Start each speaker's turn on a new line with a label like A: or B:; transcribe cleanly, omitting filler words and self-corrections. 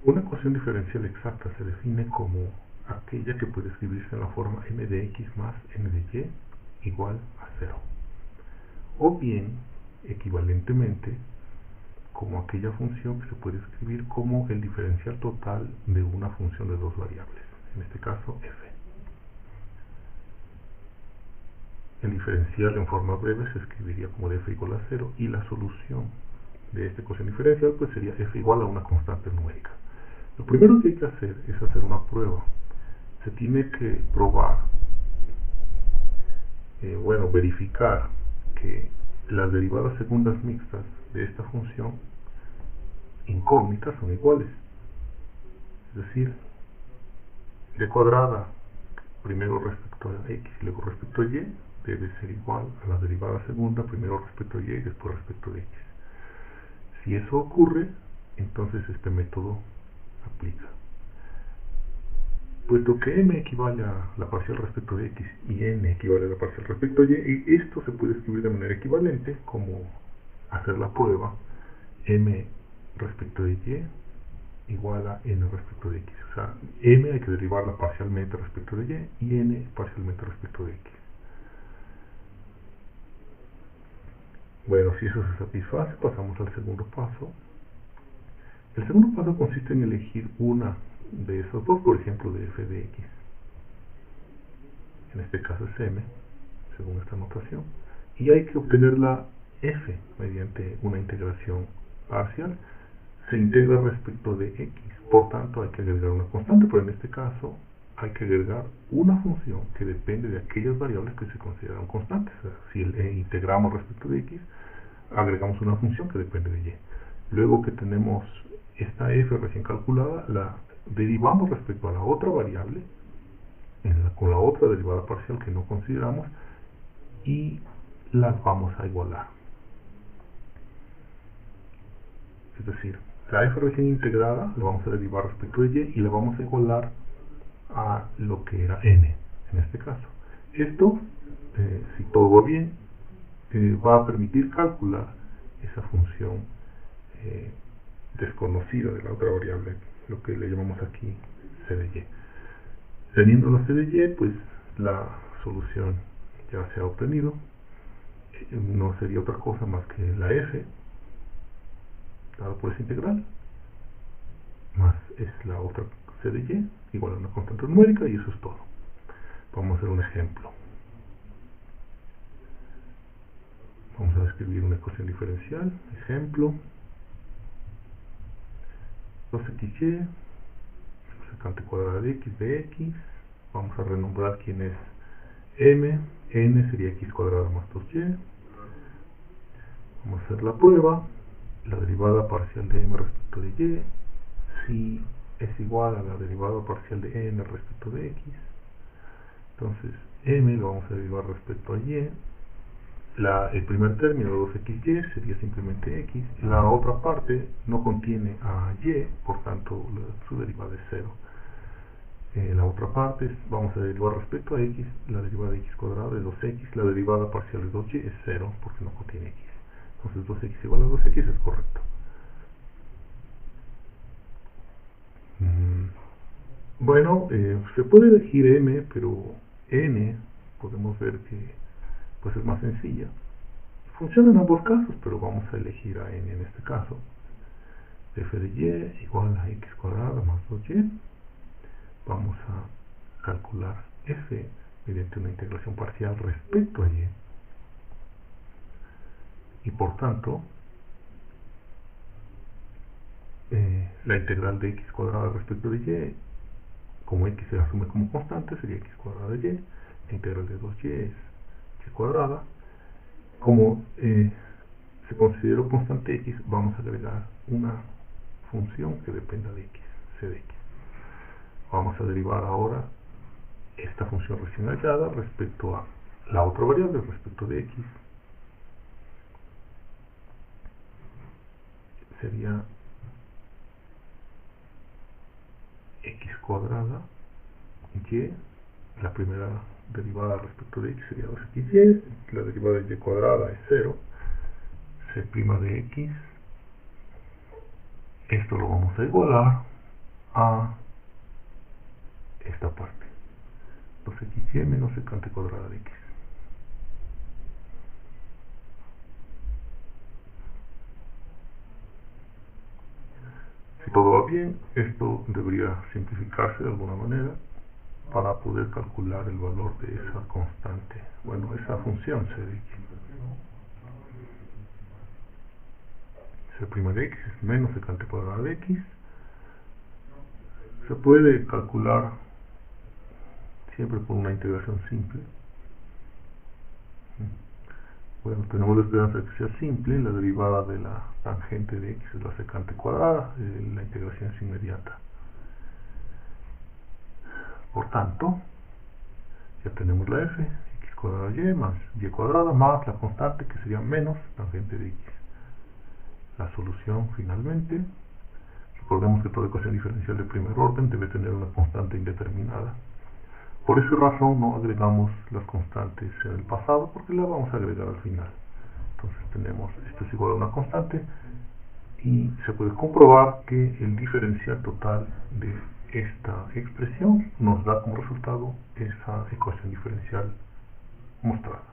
A: Una ecuación diferencial exacta se define como aquella que puede escribirse en la forma m de x más n de y igual a 0. O bien, equivalentemente, como aquella función que se puede escribir como el diferencial total de una función de dos variables, en este caso f. El diferencial en forma breve se escribiría como de f igual a 0 y la solución de esta ecuación diferencial pues sería f igual a una constante numérica. Lo primero que hay que hacer es hacer una prueba. Se tiene que probar, verificar que las derivadas segundas mixtas de esta función incógnitas son iguales. Es decir, y cuadrada primero respecto a x y luego respecto a y debe ser igual a la derivada segunda primero respecto a y y después respecto a x. Si eso ocurre, entonces este método aplica. Puesto que m equivale a la parcial respecto de x y n equivale a la parcial respecto a y, esto se puede escribir de manera equivalente como hacer la prueba m respecto de y igual a n respecto de x. O sea, m hay que derivarla parcialmente respecto de y n parcialmente respecto de x. Bueno, si eso se satisface, pasamos al segundo paso. El segundo paso consiste en elegir una de esos dos, por ejemplo, de f de x. En este caso es m, según esta notación. Y hay que obtener la f mediante una integración parcial. Se integra respecto de x, por tanto hay que agregar una constante, pero en este caso hay que agregar una función que depende de aquellas variables que se consideran constantes. O sea, si integramos respecto de x, agregamos una función que depende de y. Luego que tenemos esta f recién calculada, la derivamos respecto a la otra variable, con la otra derivada parcial que no consideramos, y las vamos a igualar. Es decir, la f recién integrada la vamos a derivar respecto de y la vamos a igualar a lo que era n, en este caso. Esto, si todo va bien, va a permitir calcular esa función desconocida de la otra variable, lo que le llamamos aquí c de y. Teniendo la c de y, pues la solución ya se ha obtenido. No sería otra cosa más que la f dada por esa integral más es la otra c de y igual a una constante numérica, y eso es todo. Vamos a hacer un ejemplo. Vamos a escribir una ecuación diferencial. Ejemplo: 2xy secante cuadrada de x. Vamos a renombrar quién es m. N sería x cuadrada más 2y. Vamos a hacer la prueba. La derivada parcial de m respecto de y, si es igual a la derivada parcial de n respecto de x, entonces m lo vamos a derivar respecto a y. El primer término, 2xy, sería simplemente x. La otra parte no contiene a y, por tanto su derivada es 0. La otra parte vamos a derivar respecto a x, la derivada de x cuadrada de 2x, la derivada parcial de 2y es 0 porque no contiene x. Entonces 2x igual a 2x es correcto. Bueno, se puede elegir m, pero n podemos ver que pues es más sencilla. Funciona en ambos casos, pero vamos a elegir a n en este caso. F de y igual a x cuadrada más 2y. Vamos a calcular f mediante una integración parcial respecto a y. Y por tanto, la integral de x cuadrada respecto de y, como x se asume como constante, sería x cuadrada de y. La integral de 2y es y cuadrada. Como se consideró constante x, vamos a agregar una función que dependa de x, c de x. Vamos a derivar ahora esta función recién hallada respecto a la otra variable, respecto de x. Sería x cuadrada y, la primera derivada respecto de x sería 2xy, la derivada de y cuadrada es 0, c' de x, esto lo vamos a igualar a esta parte, 2xy menos secante cuadrada de x. Si todo va bien, esto debería simplificarse de alguna manera para poder calcular el valor de esa constante, bueno, esa función c de x. C' de x es menos secante cuadrada de x. Se puede calcular siempre por una integración simple. Bueno, tenemos la esperanza de que sea simple. La derivada de la tangente de x es la secante cuadrada. La integración es inmediata. Por tanto, ya tenemos la f, x cuadrada y más y cuadrada más la constante que sería menos tangente de x. La solución finalmente, recordemos que toda ecuación diferencial de primer orden debe tener una constante indeterminada. Por esa razón no agregamos las constantes en el pasado, porque las vamos a agregar al final. Entonces tenemos, esto es igual a una constante, y se puede comprobar que el diferencial total de esta expresión nos da como resultado esa ecuación diferencial mostrada.